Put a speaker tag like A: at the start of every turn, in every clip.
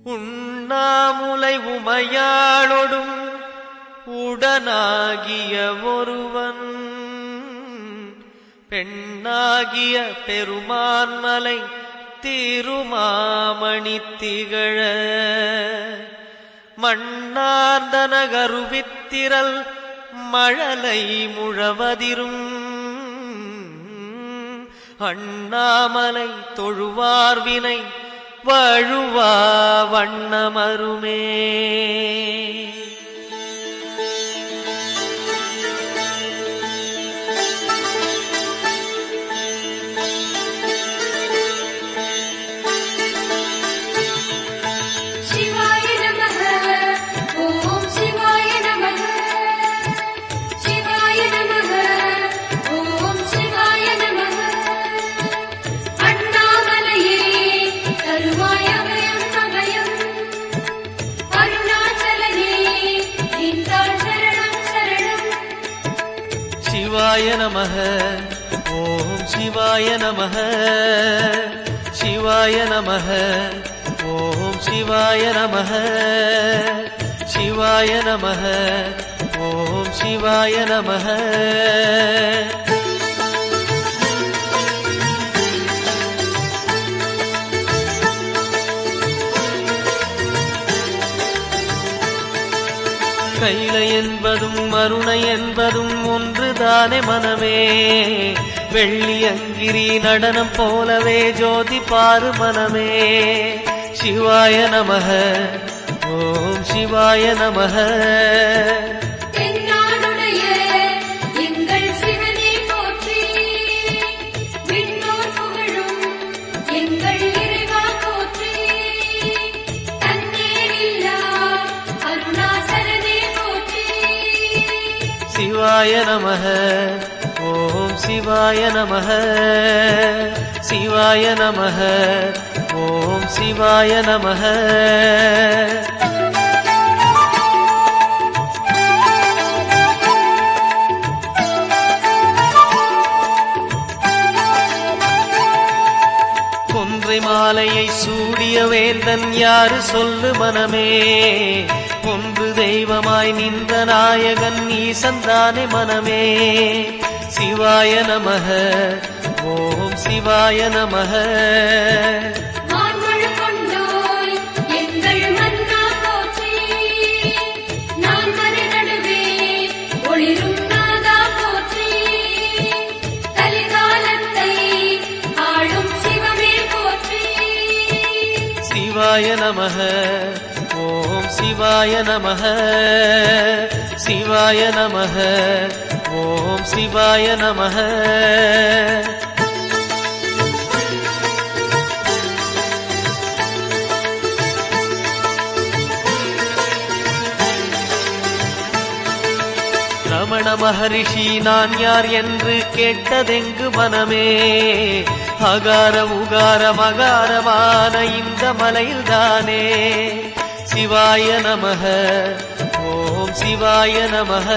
A: உண்ணாமுலை உமையாளொடும் உடனாகிய ஒருவன் பெண்ணாகிய பெருமான்மலை திருமாமணி திகழ மண்ணார்ந்தன கருவித்திரல் மழலை முழவதிரும் அண்ணாமலை தொழுவார்வினை வழுவா வண்ணமருமே. சிவாய நமः ஓம் சிவாய நமः சிவாய நமः ஓம் சிவாய நமः சிவாய நமः ஓம் சிவாய நமः. கைலை என்பதும் மருணை என்பதும் ஒன்றுதானே மனமே. வெள்ளி அங்கிரி நடனம் போலவே ஜோதி பாரு மனமே. சிவாய நமः ஓம் சிவாய நமः. சிவாய நமः ஓம் சிவாய நமः சிவாய நமः ஓம் சிவாய நமः. கொன்றை மாலையை சூடிய வேந்தன் யாரு சொல்லு மனமே. ஒன்று தெய்வமாய் நின்ற நாயகன் ஈசந்தானே மனமே. சிவாய நமः ஓம் சிவாய நமः. சிவாய நமः ஓம் சிவாய நமः சிவாய நமः ஓம் சிவாய நமः. ரமண மகரிஷி நான் யார் என்று கேட்டதெங்கு மனமே. அகார உகார மகாரமான இந்த மலையில்தானே. சிவாய நமः ஓம் சிவாய நமः.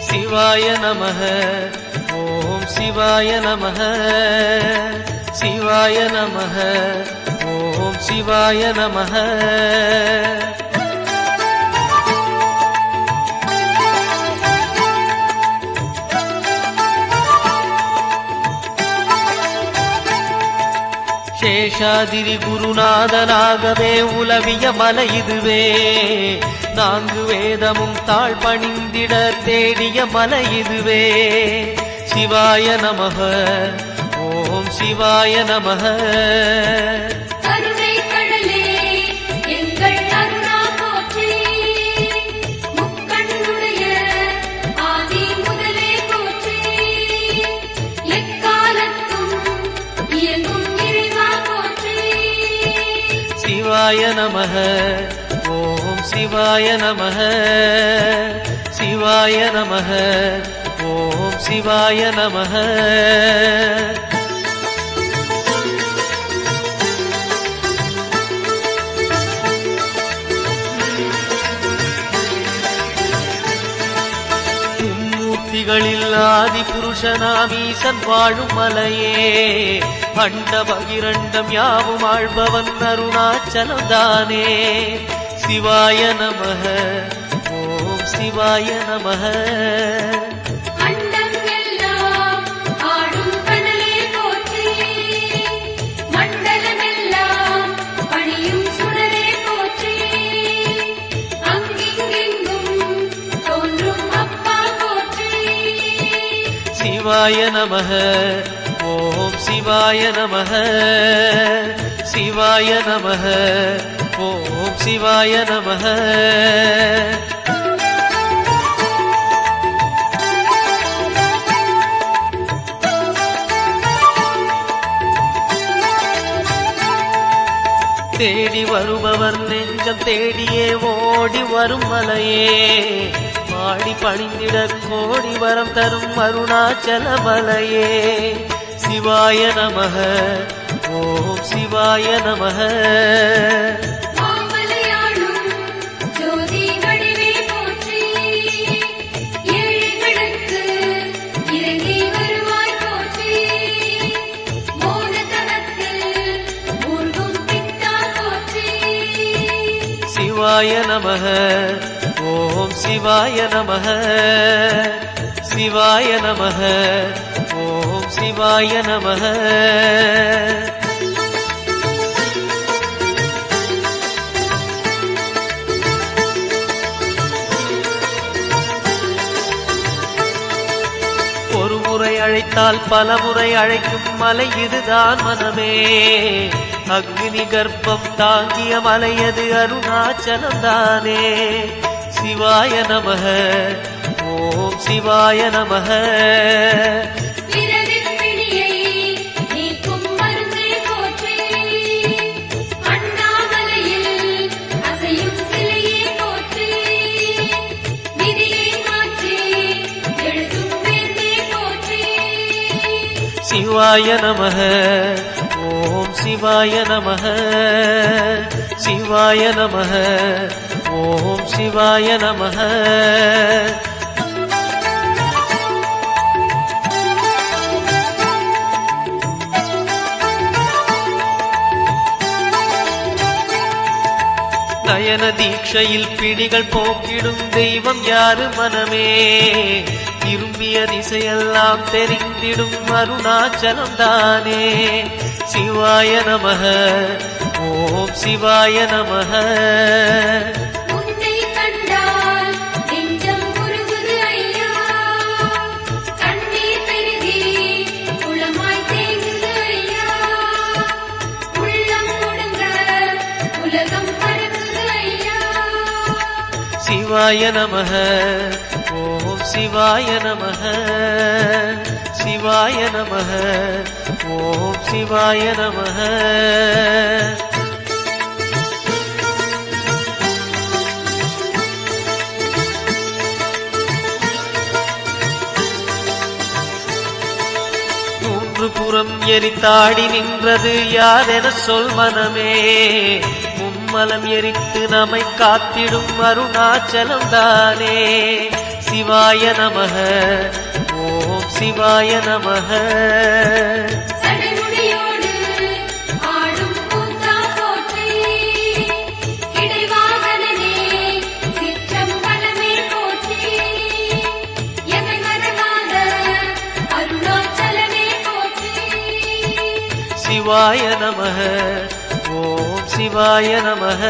A: சிவாய நமः ஓம் சிவாய நமः சிவாய நமः ஓம் சிவாய நமः. சேஷாதிரி குருநாதனாகவே உலவிய மலை இதுவே. நான்கு வேதமும் தாழ் பணிந்திட தேடிய மலை இதுவே. சிவாய நமः ஓம் சிவாய நமः. சிவாய நமः ஓம் சிவாய நமः சிவாய நமः ஓம் சிவாய நமः. புவிகளில் ஆதி புருஷனாம் ஈசன் வாழும் மலையே அண்ட பகிரண்டம் யாவும் ஆழ்பவன் அருணாச்சலம் தானே. சிவாய நமஹ ஓம் சிவாய நமஹ. சிவாய நமஹ ஓம் சிவாய நமஹ. சிவாய நமஹ ஓம் சிவாய நமஹ. தேடி வருபவர் நெஞ்சம் தேடியே ஓடி வரும் மலையே பாடி பணிந்திட கோடி வரம் தரும் அருணாச்சல மலையே. சிவாய நமஹ ஓம் சிவாய நமஹ. சிவாய நமஹ ஓம் சிவாய நமஹ. சிவாய நமஹ ஓம் சிவாய நமஹ. ஒரு முறை அழைத்தால் பல முறை அழைக்கும் மலை இதுதான் மனமே. அக்னி கர்ப்பம் தாங்கிய மலையது அருணாச்சலம் தானே. சிவாய நமஹ ஓம் சிவாய நமஹ. சிவாய நமஹ ஓம் சிவாய நமஹ. சிவாய நமஹ ஓம் சிவாய நமஹ. நயன தீட்சையில் பிடிகள் போக்கிடும் தெய்வம் யாரு மனமே. விரும்பிய திசையெல்லாம் தெரிந்திடும் அருணாச்சலம் தானே. சிவாய நமஹ ஓம் சிவாய நமஹ. சிவாய நமஹ ஓம் சிவாய நமஹ. சிவாய நமஹ ஓம் சிவாய நமஹ. மூன்று புறம் எரித்தாடி நின்றது யாரென சொல் மனமே. மும்மலம் எரித்து நம்மை காத்திடும் அருணாச்சலம் தானே. சிவாய நமஹ ஓம் சிவாய நமஹ. சிவாய நமஹ ஓம் சிவாய நமஹ.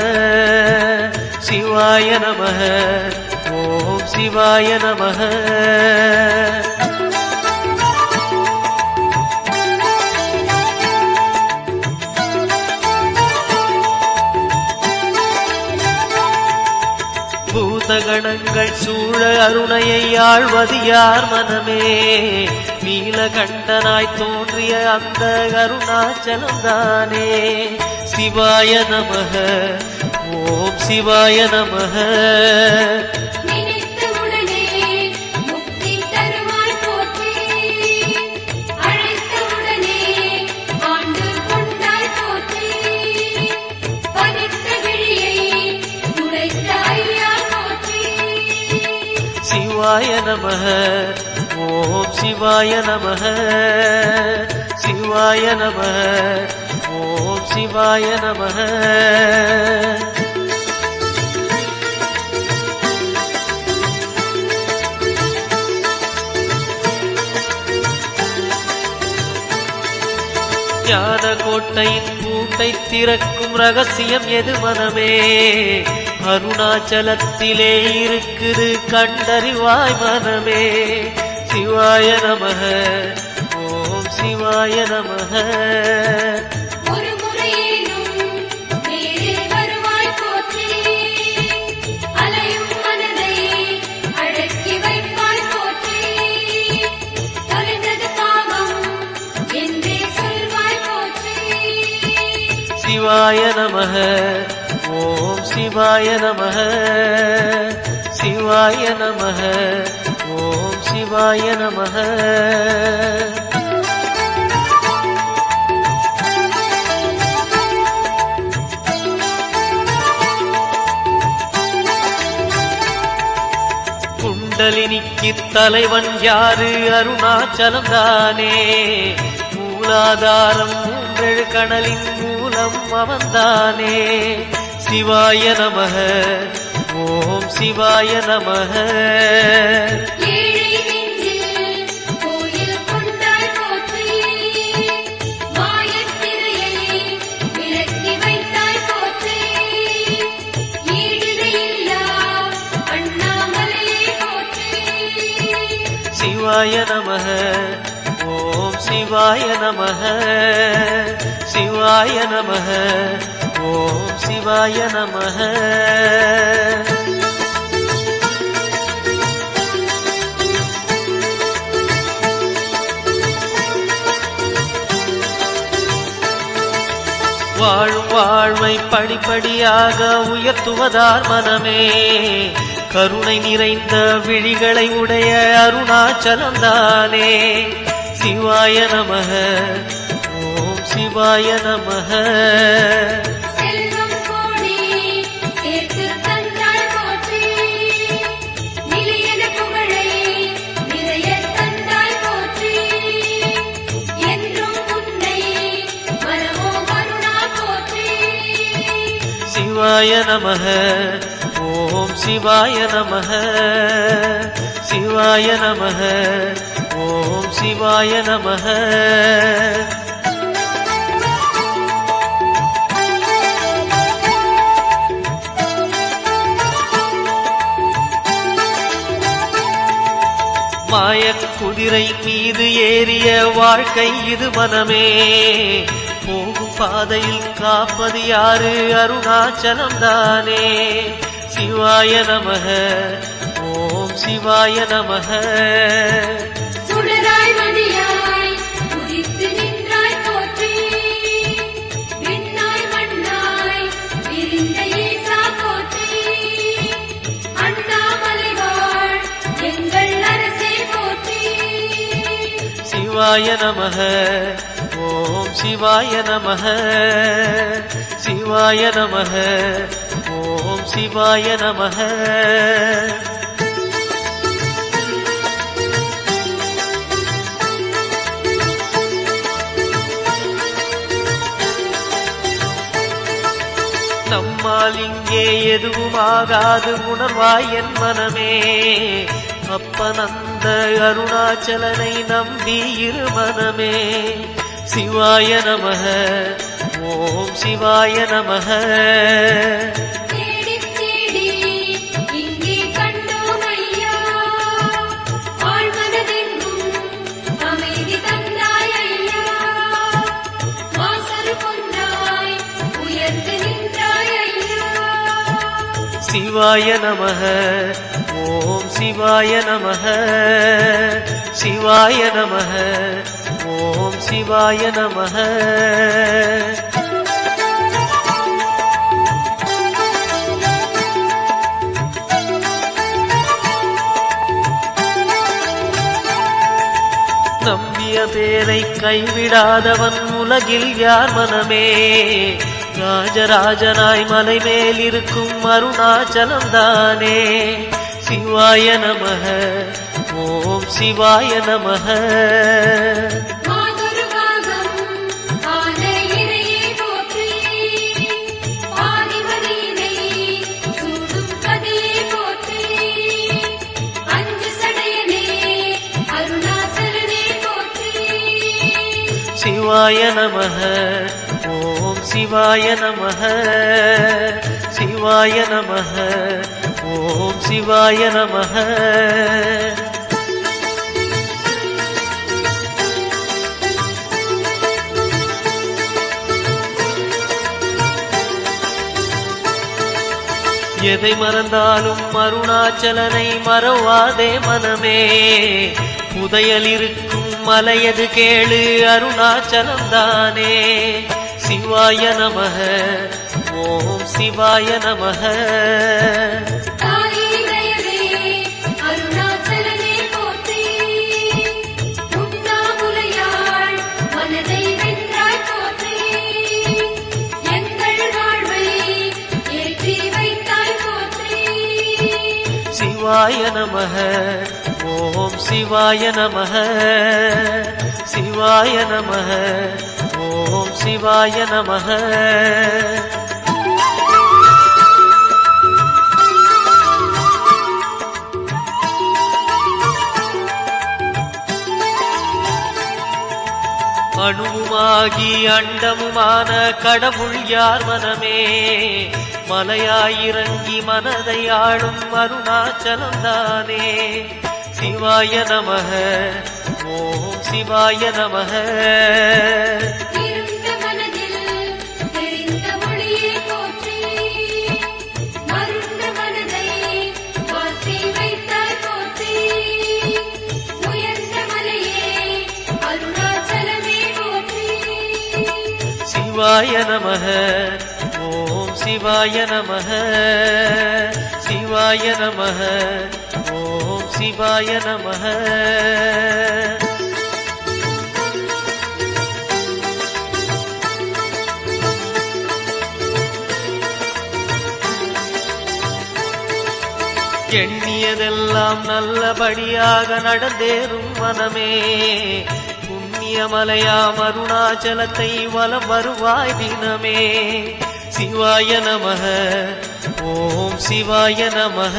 A: சிவாய நமஹ ஓம் சிவாய நமஹ. பூதகணங்கள் சூழ அருணையை ஆழ்வது யார் மனமே. நீலகண்டனாய் தோன்றிய அந்த அருணாச்சலம் தானே. சிவாய நமஹ ஓம் சிவாய நமஹ. சிவாய நமஹ சிவாய நமः சிவாய நமः ஓம் சிவாய நமः. ஞான கோட்டையின் பூட்டை திறக்கும் ரகசியம் எது மனமே? அருணாச்சலத்திலே இருக்குது கண்டறிவாய் மனமே. சிவாய நமः ஓம் சிவாய நமः. சிவாய நமः ஓம் சிவாய நமः சிவாய நமः ஓம் சிவாய நமः. குண்டலினிக்கு தலைவன் யாரு? அருணாச்சலம் தானே. மூலாதாரம் மூன்றெழு கடலின் மூலம் அவன்தானே. சிவாய நமः ஓம் சிவாய நமः. சிவாய நமः ஓம் சிவாய நமः சிவாய நமः ஓம் சிவாய நமः. வாழும் வாழ்வை படிப்படியாக உயர்த்துவதார் மனமே. கருணை நிறைந்த விழிகளை உடைய அருணாச்சலம் தானே. சிவாய நமः ஓம் சிவாய நமः. சிவாய நமः ஓம் சிவாய நமः சிவாய நமः ஓம் சிவாய நமः. மாயக் குதிரை மீது ஏறிய வாழ்க்கை இது மனமே. போகும் பாதையில் காப்பது யாரு? அருணாச்சலம் தானே. சிவாய நமः ஓம் சிவாய நமः. சிவாய நமः ஓம் சிவாய நமः சிவாய நமः ஓம் சிவாய நமः. நம்மால் இங்கே எதுவும் ஆகாது உணர்வாய் என் மனமே. அப்பனந்த அருணாச்சலனை நம்பி இரு மனமே. சிவாய நமः ஓம் சிவாய நமः. சிவாய நமः ஓம் சிவாய நமः சிவாய நமः ஓம் சிவாய நமः. நம்பிய பேரை கைவிடாதவன் உலகில் யார் மனமே. ராஜராஜனாய் மலை மேல் இருக்கும் அருணாச்சலம் தானே. சிவாய நமः ஓம் சிவாய நமः. சிவாய நமः. ஓம் சிவாய நமः. சிவாய நமः. ஓம் சிவாய நமः. எதை மறந்தாலும் அருணாச்சலனை மறவாதே மனமே. புதையல் இருக்கும் மலையது கேளு அருணாச்சலம் தானே. சிவாய நமः. ஓம் சிவாய நமः. சிவாய நமः. ஓம் சிவாய நமः. சிவாய நமः. ஓம் சிவாய நமः. அணுவுமாகி அண்டமுமான கடவுள் யார் மனமே. மலையாயிறங்கி மனதை ஆளும் அருணாச்சலம் தானே. சிவாய நமः. ஓம் சிவாய நமः. சிவாய நமः. ஓம் சிவாய நமः. சிவாய நமः. ஓம் சிவாய நமः. எண்ணியதெல்லாம் நல்லபடியாக நடந்தேறும் மனமே. புண்ணியமலையாம் அருணாச்சலத்தை வலம் வருவாய் தினமே. சிவாய நமः. ஓம் சிவாய நமः.